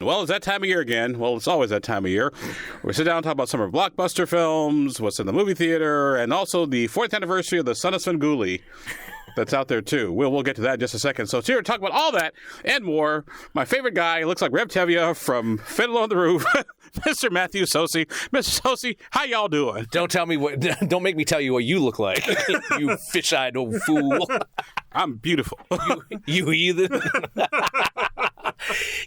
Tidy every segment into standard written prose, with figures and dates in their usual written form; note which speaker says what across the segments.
Speaker 1: Well, it's that time of year again. Well, it's always that time of year. We sit down and talk about summer blockbuster films, what's in the movie theater, and also the 4th anniversary of the Son of Svengoolie that's out there, too. We'll get to that in just a second. So it's here to talk about all that and more. My favorite guy, looks like Rev Tevye from Fiddler on the Roof, Mr. Matthew Socey. Mr. Socey, how y'all doing?
Speaker 2: Don't make me tell you what you look like, you fish-eyed old fool.
Speaker 1: I'm beautiful.
Speaker 2: You heathen.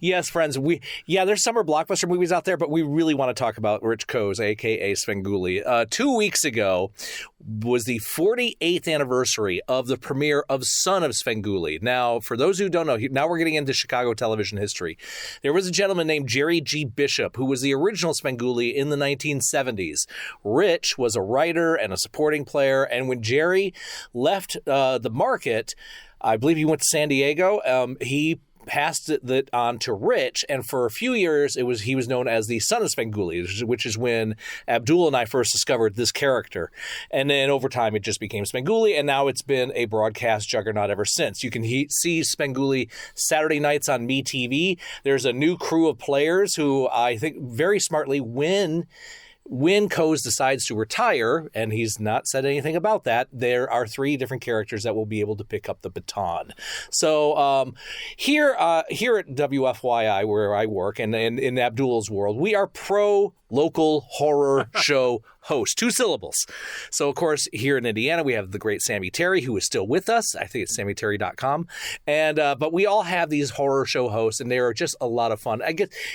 Speaker 2: Yes, friends. There's summer blockbuster movies out there, but we really want to talk about Rich Koz, a.k.a. Svengoolie. 2 weeks ago was the 48th anniversary of the premiere of Son of Svengoolie. Now, for those who don't know, now we're getting into Chicago television history. There was a gentleman named Jerry G. Bishop who was the original Svengoolie in the 1970s. Rich was a writer and a supporting player, and when Jerry left the market, I believe he went to San Diego, he passed it on to Rich, and for a few years he was known as the Son of Svengoolie, which is when Abdul and I first discovered this character. And then over time it just became Svengoolie, and now it's been a broadcast juggernaut ever since. You can see Svengoolie Saturday nights on MeTV. There's a new crew of players who I think very smartly when Koz decides to retire, and he's not said anything about that, there are 3 different characters that will be able to pick up the baton. So here at WFYI, where I work, and in Abdul's world, we are pro-local horror show host, 2 syllables. So, of course, here in Indiana, we have the great Sammy Terry, who is still with us. I think it's sammyterry.com. And but we all have these horror show hosts, and they are just a lot of fun.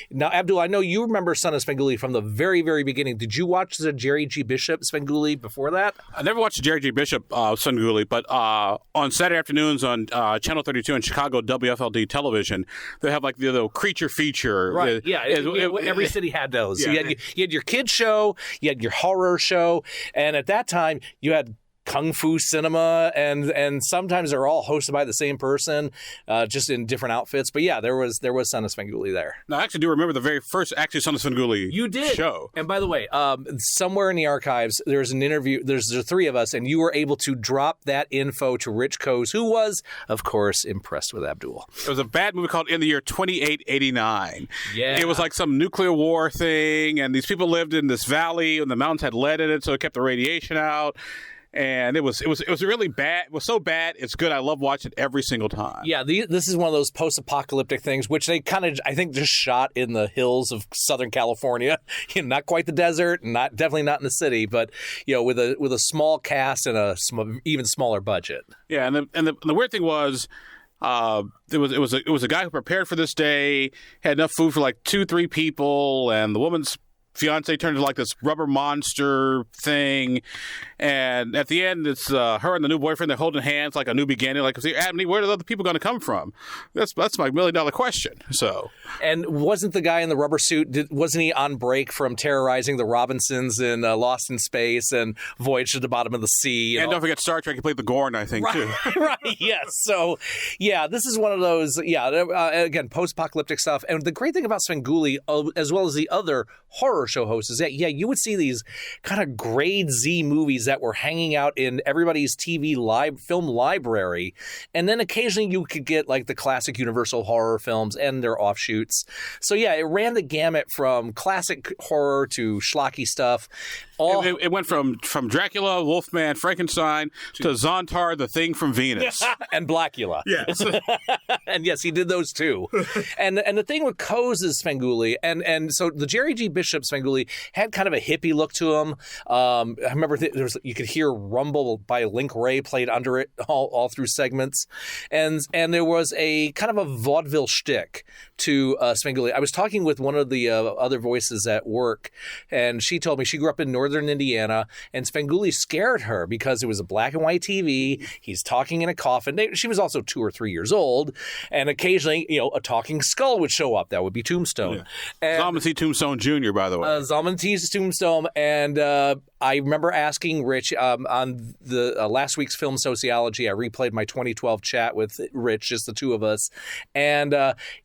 Speaker 2: Now, Abdul, I know you remember Son of Svengoolie from the very, very beginning. Did you watch the Jerry G. Bishop Svengoolie before that?
Speaker 1: I never watched the Jerry G. Bishop Svengoolie, but on Saturday afternoons on Channel 32 in Chicago WFLD television, they have like the little creature feature.
Speaker 2: Right, every city had those. Yeah. So you had your kids show, you had your horror show, and at that time you had Kung Fu Cinema, and sometimes they're all hosted by the same person, just in different outfits. But yeah, there was Son of Svengoolie there.
Speaker 1: Now, I actually do remember the very first Son of Svengoolie
Speaker 2: you did
Speaker 1: show.
Speaker 2: And by the way, somewhere in the archives, there's an interview. There's the 3 of us, and you were able to drop that info to Rich Koz, who was, of course, impressed with Abdul.
Speaker 1: It was a bad movie called In the Year 2889.
Speaker 2: Yeah,
Speaker 1: it was like some nuclear war thing, and these people lived in this valley, and the mountains had lead in it, so it kept the radiation out. And it was really bad. It was so bad, it's good. I love watching it every single time.
Speaker 2: Yeah, this is one of those post-apocalyptic things, which they kind of, I think, just shot in the hills of Southern California. Not quite the desert, and definitely not in the city, but with a small cast and a even smaller budget.
Speaker 1: Yeah, and the weird thing was, it was a guy who prepared for this day, had enough food for like 2-3 people, and the woman's fiance turned into like this rubber monster thing, and at the end it's her and the new boyfriend, they're holding hands like a new beginning. Like, Adam, where are the other people going to come from? That's my $1 million question. So,
Speaker 2: and wasn't the guy in the rubber suit, wasn't he on break from terrorizing the Robinsons in Lost in Space and Voyage to the Bottom of the Sea?
Speaker 1: And don't forget Star Trek, he played the Gorn, I think, too.
Speaker 2: Right, yes. So yeah, this is one of those, again, post-apocalyptic stuff. And the great thing about Svengoolie, as well as the other horror show hosts, is that you would see these kind of grade Z movies that were hanging out in everybody's TV film library, and then occasionally you could get like the classic Universal horror films and their offshoots. So yeah, it ran the gamut from classic horror to schlocky stuff.
Speaker 1: It went from Dracula, Wolfman, Frankenstein to Zontar, the Thing from Venus,
Speaker 2: and Blackula.
Speaker 1: Yes,
Speaker 2: and yes, he did those too. and the thing with Koz's Svengoolie, and so the Jerry G. Bishop Svengoolie had kind of a hippie look to him. I remember you could hear Rumble by Link Ray played under it all through segments, and there was a kind of a vaudeville shtick to Svengoolie. I was talking with one of the other voices at work, and she told me she grew up in northern Indiana, and Svengoolie scared her because it was a black and white TV. He's talking in a coffin. She was also 2 or 3 years old, and occasionally, a talking skull would show up. That would be Tombstone.
Speaker 1: Yeah. Zalman T. Tombstone Jr., by the way.
Speaker 2: Zalman T. Tombstone, and I remember asking Rich on the last week's Film Sociology. I replayed my 2012 chat with Rich, just the two of us. And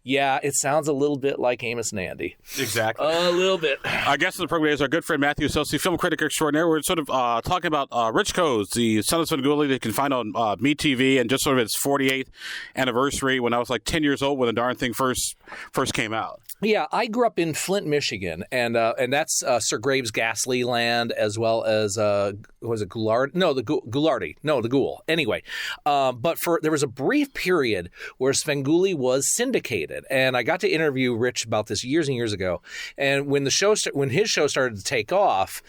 Speaker 2: it sounds a little bit like Amos and Andy.
Speaker 1: Exactly.
Speaker 2: A little bit.
Speaker 1: Our guest in the program is our good friend Matthew Socey, film critic extraordinaire. We're sort of talking about Rich Coe's, the Son of Svengoolie that you can find on MeTV, and just sort of its 48th anniversary when I was like 10 years old when the darn thing first came out.
Speaker 2: Yeah, I grew up in Flint, Michigan, and that's Sir Graves Ghastly land, as well as was it Goulart? No, the Goulardi. No, the Ghoul. Anyway, but there was a brief period where Svengoolie was syndicated, and I got to interview Rich about this years and years ago. And when his show started to take off,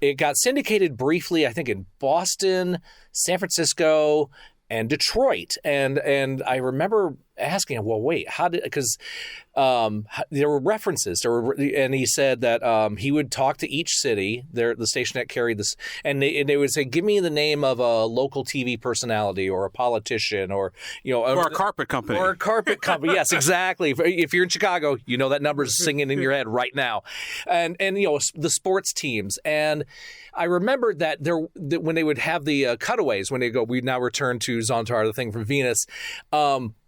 Speaker 2: it got syndicated briefly, I think, in Boston, San Francisco, and Detroit. And I remember asking him, well, wait, how did, because there were references, and he said that he would talk to each city, the station that carried this, and they would say, give me the name of a local TV personality or a politician or
Speaker 1: a carpet company.
Speaker 2: Or a carpet company. Yes, exactly. If you're in Chicago, that number's singing in your head right now. And the sports teams. And I remember that when they would have the cutaways, when they go, we now return to Zontar, the thing from Venus,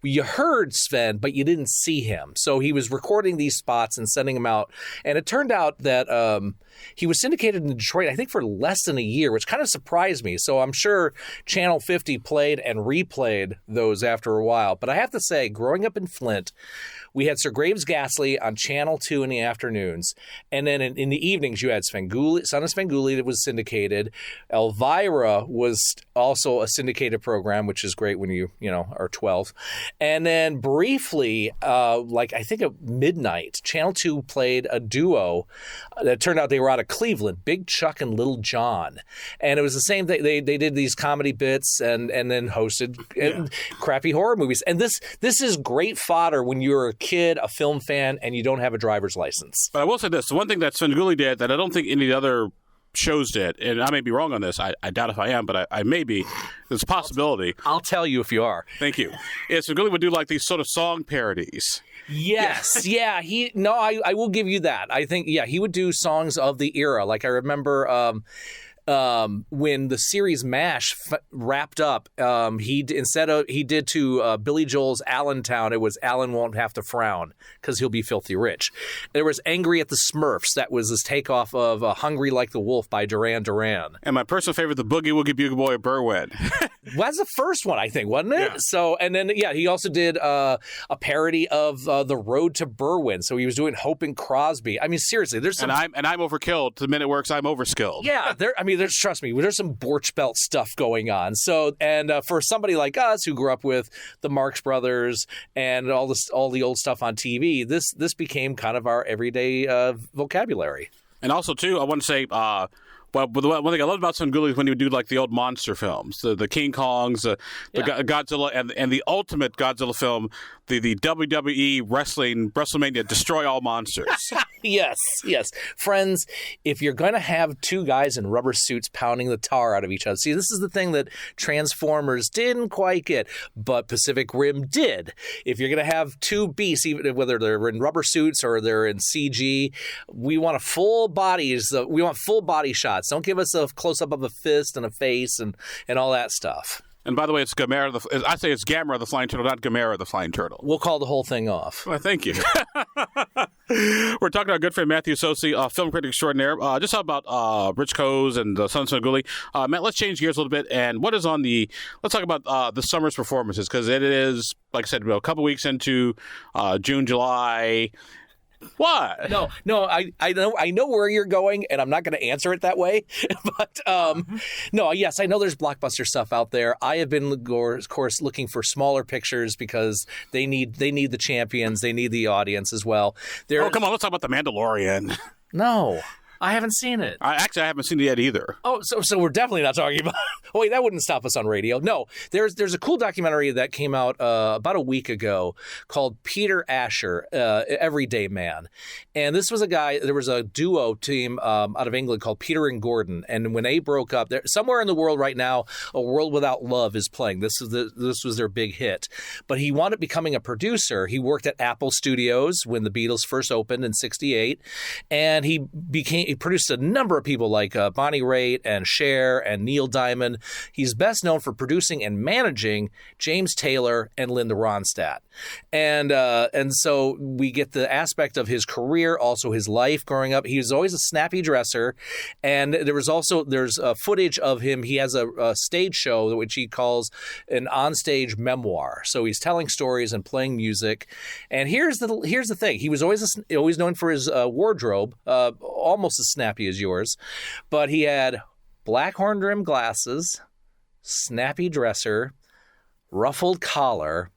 Speaker 2: you heard Sven, but you didn't see him. So he was recording these spots and sending them out. And it turned out that he was syndicated in Detroit, I think, for less than a year, which kind of surprised me. So I'm sure Channel 50 played and replayed those after a while. But I have to say, growing up in Flint, we had Sir Graves Ghastly on Channel 2 in the afternoons. And then in the evenings, you had Svengoolie, Son of Svengoolie that was syndicated. Elvira was also a syndicated program, which is great when you are 12. And then briefly, I think at midnight, Channel 2 played a duo that turned out they were out of Cleveland, Big Chuck and Little John. And it was the same thing. They did these comedy bits and then hosted crappy horror movies. And this is great fodder when you're a kid, a film fan, and you don't have a driver's license.
Speaker 1: But I will say this. The one thing that Svengoolie did that I don't think any of the other shows did, and I may be wrong on this, I doubt if I am, but I may be. There's a possibility.
Speaker 2: I'll tell you if you are.
Speaker 1: Thank you. Svengoolie would do like these sort of song parodies.
Speaker 2: Yes. Yeah. I will give you that. I think, he would do songs of the era. Like I remember when the series MASH wrapped up, he did to Billy Joel's Allentown, it was Allen Won't Have to Frown because he'll be filthy rich. There was Angry at the Smurfs. That was his takeoff of Hungry Like the Wolf by Duran Duran.
Speaker 1: And my personal favorite, the Boogie Woogie Bugle Boy of Berwyn.
Speaker 2: Well, that's the first one, I think, wasn't it?
Speaker 1: Yeah.
Speaker 2: So, and then, he also did a parody of The Road to Berwyn. So he was doing Hope and Crosby. I mean, seriously, there's some...
Speaker 1: And I'm overkilled. The minute works, I'm overskilled.
Speaker 2: Yeah, trust me, there's some Borch Belt stuff going on. So, and for somebody like us who grew up with the Marx Brothers and all the old stuff on TV, this became kind of our everyday vocabulary.
Speaker 1: And also, too, I want to say, well, the one thing I loved about Svengoolie is when he would do like the old monster films, the King Kongs, the Godzilla, and the ultimate Godzilla film, the WWE WrestleMania, Destroy All Monsters.
Speaker 2: Yes. Friends, if you're going to have two guys in rubber suits pounding the tar out of each other, see, this is the thing that Transformers didn't quite get, but Pacific Rim did. If you're going to have two beasts, even whether they're in rubber suits or they're in CG, we want full body shots. Don't give us a close-up of a fist and a face and all that stuff.
Speaker 1: And by the way, it's Gamera. I say it's Gamera the Flying Turtle, not Gamera the Flying Turtle.
Speaker 2: We'll call the whole thing off.
Speaker 1: Well, thank you. We're talking to our good friend Matthew Socey, film critic extraordinaire. Just how about Rich Coe's and Son of Svengoolie. Matt, let's change gears a little bit. And what is on let's talk about the summer's performances, because it is, like I said, a couple weeks into June, July. What?
Speaker 2: No, I know where you're going, and I'm not going to answer it that way. But yes, I know there's blockbuster stuff out there. I have been, of course, looking for smaller pictures because they need the champions, they need the audience as well.
Speaker 1: Come on, let's talk about The Mandalorian.
Speaker 2: No. I haven't seen it.
Speaker 1: I haven't seen it yet either.
Speaker 2: Oh, so we're definitely not talking about... Oh, wait, that wouldn't stop us on radio. No, there's a cool documentary that came out about a week ago called Peter Asher, Everyday Man. And this was a guy, there was a duo team out of England called Peter and Gordon. And when they broke up, somewhere in the world right now, A World Without Love is playing. This was their big hit. But he wound up becoming a producer. He worked at Apple Studios when the Beatles first opened in '68. And he he produced a number of people like Bonnie Raitt and Cher and Neil Diamond. He's best known for producing and managing James Taylor and Linda Ronstadt. And so we get the aspect of his career, also his life growing up. He was always a snappy dresser. And there's footage of him. He has a stage show which he calls an onstage memoir. So he's telling stories and playing music. And here's the thing. He was always known for his wardrobe, almost as snappy as yours. But he had black horn-rimmed glasses, snappy dresser, ruffled collar.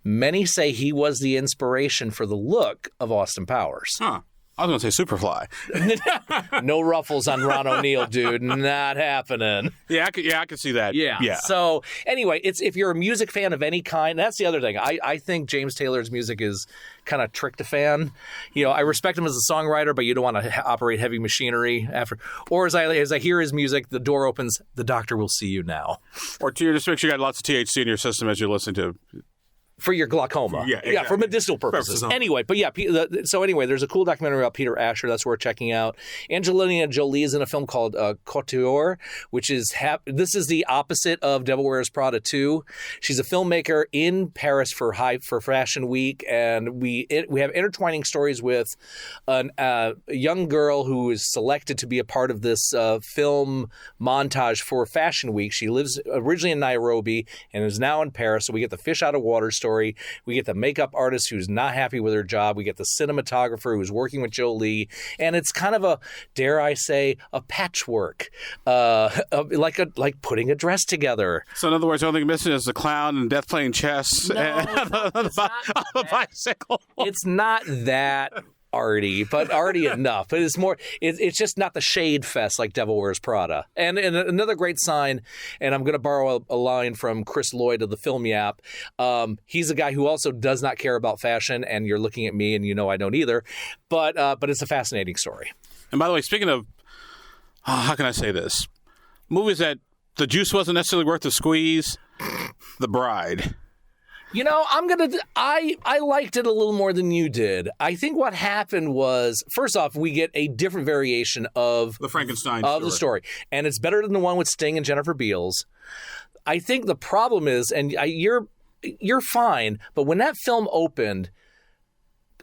Speaker 2: Many say he was the inspiration for the look of Austin Powers.
Speaker 1: Huh. I was going to say Superfly.
Speaker 2: No ruffles on Ron O'Neal, dude. Not happening.
Speaker 1: I could see that.
Speaker 2: Yeah. So anyway, if you're a music fan of any kind, that's the other thing. I think James Taylor's music is kind of tryptophan. I respect him as a songwriter, but you don't want to operate heavy machinery after. Or as I hear his music, the door opens. The doctor will see you now.
Speaker 1: Or just make sure you got lots of THC in your system as you listen to.
Speaker 2: For your glaucoma. Yeah, exactly. For medicinal purposes. Anyway, but there's a cool documentary about Peter Asher that's worth checking out. Angelina Jolie is in a film called Couture, which is this is the opposite of Devil Wears Prada 2. She's a filmmaker in Paris for Fashion Week, and we have intertwining stories with a young girl who is selected to be a part of this film montage for Fashion Week. She lives originally in Nairobi and is now in Paris, so we get the fish out of water story. We get the makeup artist who's not happy with her job. We get the cinematographer who's working with Jolie. And it's kind of a, dare I say, a patchwork, like putting a dress together.
Speaker 1: So in other words, the only thing missing is the clown and Death playing chess on the bicycle.
Speaker 2: It's not that arty, but arty enough. But it's more, it's just not the shade fest like Devil Wears Prada. And another great sign, and I'm going to borrow a line from Chris Lloyd of the Film Yap. He's a guy who also does not care about fashion, and you're looking at me and I don't either. But it's a fascinating story. And
Speaker 1: by the way, speaking of, how can I say this? Movies that the juice wasn't necessarily worth the squeeze, The Bride.
Speaker 2: I liked it a little more than you did. I think what happened was, first off, we get a different variation of
Speaker 1: the Frankenstein
Speaker 2: the story. And it's better than the one with Sting and Jennifer Beals. I think the problem is, and you're fine, but when that film opened,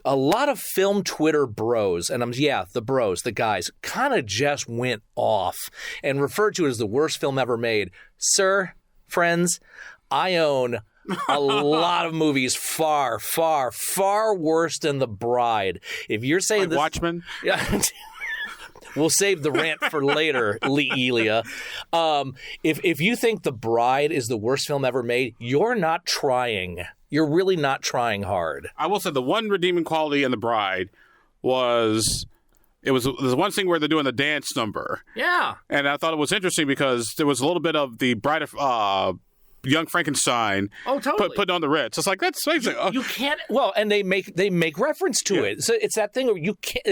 Speaker 2: a lot of film Twitter bros, and the bros, the guys, kind of just went off and referred to it as the worst film ever made. Sir, friends, I own a lot of movies far, far, far worse than The Bride. If you're saying
Speaker 1: like
Speaker 2: this,
Speaker 1: Watchmen,
Speaker 2: yeah, we'll save the rant for later, Lee Elia. If you think The Bride is the worst film ever made, you're not trying. You're really not trying hard.
Speaker 1: I will say the one redeeming quality in The Bride was. There's one thing where they're doing the dance number.
Speaker 2: Yeah.
Speaker 1: And I thought it was interesting because there was a little bit of the Bride of Young Frankenstein put on the Ritz. It's like, that's amazing.
Speaker 2: You can't, and they make reference to it. So it's that thing where you can't,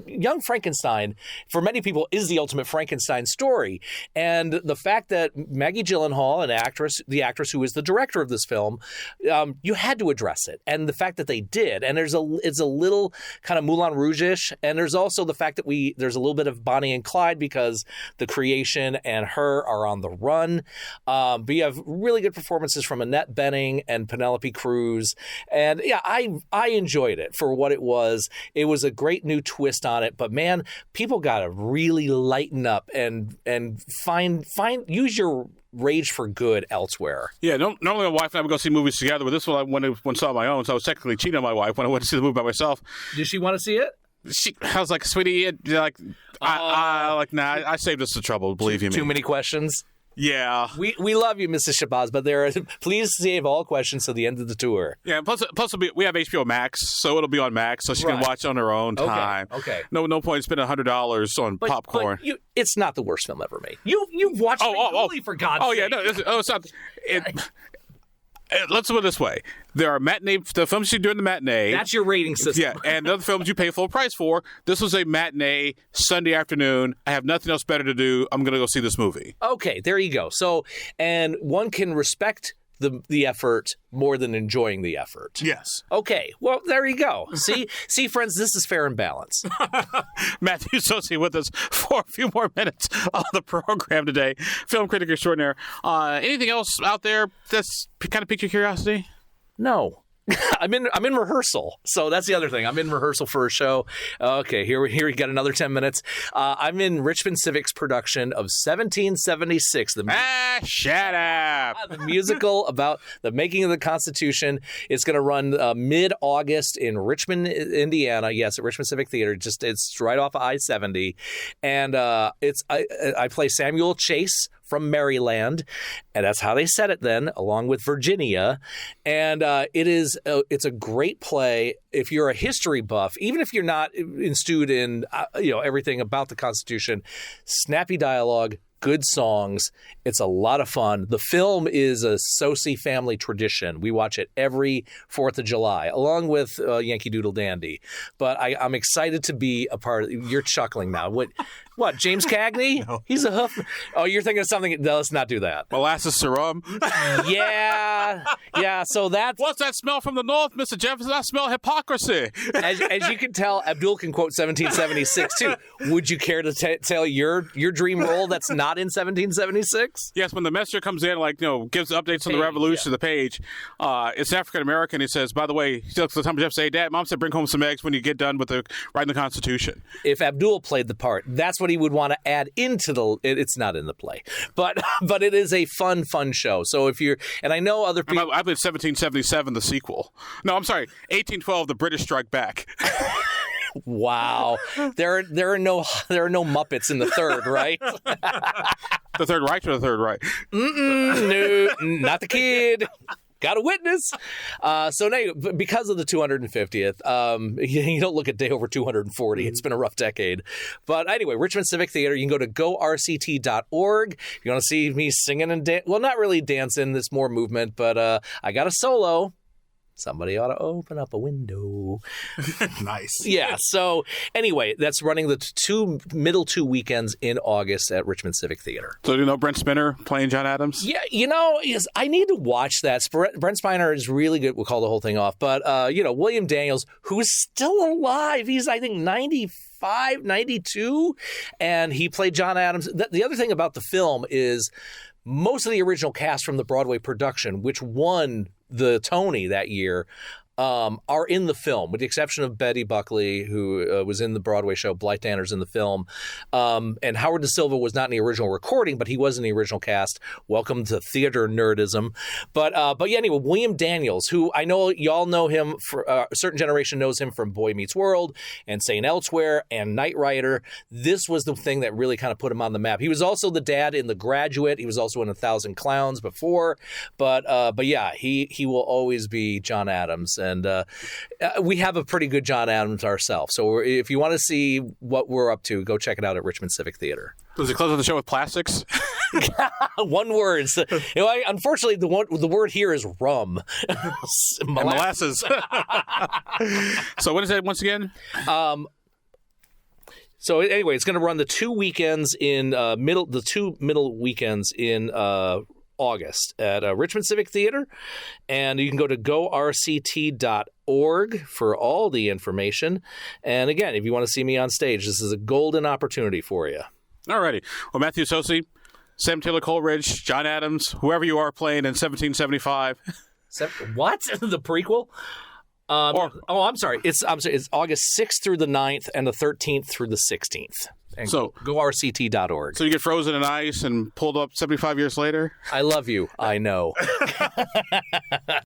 Speaker 2: Young Frankenstein, for many people, is the ultimate Frankenstein story. And the fact that Maggie Gyllenhaal, the actress who is the director of this film, you had to address it. And the fact that they did, and it's a little kind of Moulin Rouge-ish, and there's also the fact that there's a little bit of Bonnie and Clyde because the creation and her are on the run. But you have really good performances from Annette Bening and Penelope Cruz. And yeah, I enjoyed it for what it was. It was a great new twist on it, but man, people got to really lighten up and use your rage for good elsewhere.
Speaker 1: Yeah, normally my wife and I would go see movies together, but this one I saw on my own, so I was technically cheating on my wife when I went to see the movie by myself.
Speaker 2: Did she want to see it?
Speaker 1: I was like, sweetie, I saved us the trouble, believe you me.
Speaker 2: Too many questions?
Speaker 1: Yeah.
Speaker 2: We love you, Mrs. Shabazz, but please save all questions to the end of the tour.
Speaker 1: Yeah, plus we have HBO Max, so it'll be on Max, so she can watch on her own time.
Speaker 2: Okay.
Speaker 1: No point spending $100 on popcorn.
Speaker 2: But it's not the worst film ever made. You've watched Svengoolie, for God's sake.
Speaker 1: Oh, yeah, no, it's not. Let's put it this way. There are the films you do in the matinee.
Speaker 2: That's your rating system.
Speaker 1: Yeah, and the other films you pay full price for. This was a matinee, Sunday afternoon. I have nothing else better to do. I'm going to go see this movie.
Speaker 2: Okay, there you go. So, and one can respect the effort more than enjoying the effort.
Speaker 1: Yes.
Speaker 2: Okay, well, there you go. See, friends, this is fair and balanced.
Speaker 1: Matthew Socey with us for a few more minutes of the program today. Film critic extraordinaire. Anything else out there that's kind of piqued your curiosity?
Speaker 2: No. I'm in rehearsal, so that's the other thing. I'm in rehearsal for a show. Okay, here we got another 10 minutes. I'm in Richmond Civic's production of 1776.
Speaker 1: Shut up!
Speaker 2: The musical about the making of the Constitution. It's going to run mid-August in Richmond, Indiana. Yes, at Richmond Civic Theater. It's right off of I-70, and I play Samuel Chase from Maryland, and that's how they said it then, along with Virginia. And it's a great play. If you're a history buff, even if you're not enstewed in everything about the Constitution, snappy dialogue, good songs. It's a lot of fun. The film is a Socey family tradition. We watch it every 4th of July, along with Yankee Doodle Dandy. But I'm excited to be a part of it. You're chuckling now. What, James Cagney? No. He's a hoof. Oh, you're thinking of something. No, let's not do that.
Speaker 1: Molasses Serum?
Speaker 2: Yeah. So that's...
Speaker 1: What's that smell from the north, Mr. Jefferson? I smell hypocrisy.
Speaker 2: As you can tell, Abdul can quote 1776, too. Would you care to tell your dream role that's not in 1776?
Speaker 1: Yes, when the messenger comes in, gives updates on the revolution to the page, it's African-American. He says, by the way, he looks at Thomas Jefferson, say, Dad, Mom said bring home some eggs when you get done with writing the Constitution.
Speaker 2: If Abdul played the part, that's what he would want to add into it's not in the play, but it is a fun show. So if you're, and I know other people,
Speaker 1: I believe 1777, the sequel. No, I'm sorry, 1812, the British Strike Back.
Speaker 2: Wow, there are no Muppets in the third, right?
Speaker 1: The Third Reich or the Third Reich?
Speaker 2: No, not the kid. Got a witness. So now, because of the 250th, you don't look a day over 240. It's been a rough decade. But anyway, Richmond Civic Theater, you can go to gorct.org. If you want to see me singing and well, not really dancing, it's more movement, but I got a solo. Somebody ought to open up a window.
Speaker 1: Nice.
Speaker 2: Yeah. So anyway, that's running the middle two weekends in August at Richmond Civic Theater.
Speaker 1: So do you know Brent Spiner playing John Adams?
Speaker 2: Yeah. I need to watch that. Brent Spiner is really good. We'll call the whole thing off. But, William Daniels, who's still alive. He's, I think, 95, 92. And he played John Adams. The other thing about the film is most of the original cast from the Broadway production, which won the Tony that year, are in the film, with the exception of Betty Buckley, who was in the Broadway show. Blythe Danner's in the film. And Howard Da Silva was not in the original recording, but he was in the original cast. Welcome to theater nerdism. But yeah, anyway, William Daniels, who I know y'all know him, for a certain generation knows him from Boy Meets World and St. Elsewhere and Knight Rider. This was the thing that really kind of put him on the map. He was also the dad in The Graduate. He was also in 1,000 Clowns before. But yeah, he will always be John Adams. And we have a pretty good John Adams ourselves. So if you want to see what we're up to, go check it out at Richmond Civic Theater.
Speaker 1: Does it close out the show with plastics?
Speaker 2: One word. So, unfortunately, the word here is rum.
Speaker 1: Molasses. So when is that once again?
Speaker 2: So anyway, it's going to run the 2 weekends in middle weekends in August at Richmond Civic Theater, and you can go to gorct.org for all the information. And again, if you want to see me on stage, this is a golden opportunity for you.
Speaker 1: All righty. Well, Matthew Socey, Sam Taylor Coleridge, John Adams, whoever you are playing in 1775.
Speaker 2: What? The prequel? I'm sorry. It's August 6th through the 9th and the 13th through the 16th. And so gorct.org.
Speaker 1: So you get frozen in ice and pulled up 75 years later?
Speaker 2: I love you. I know.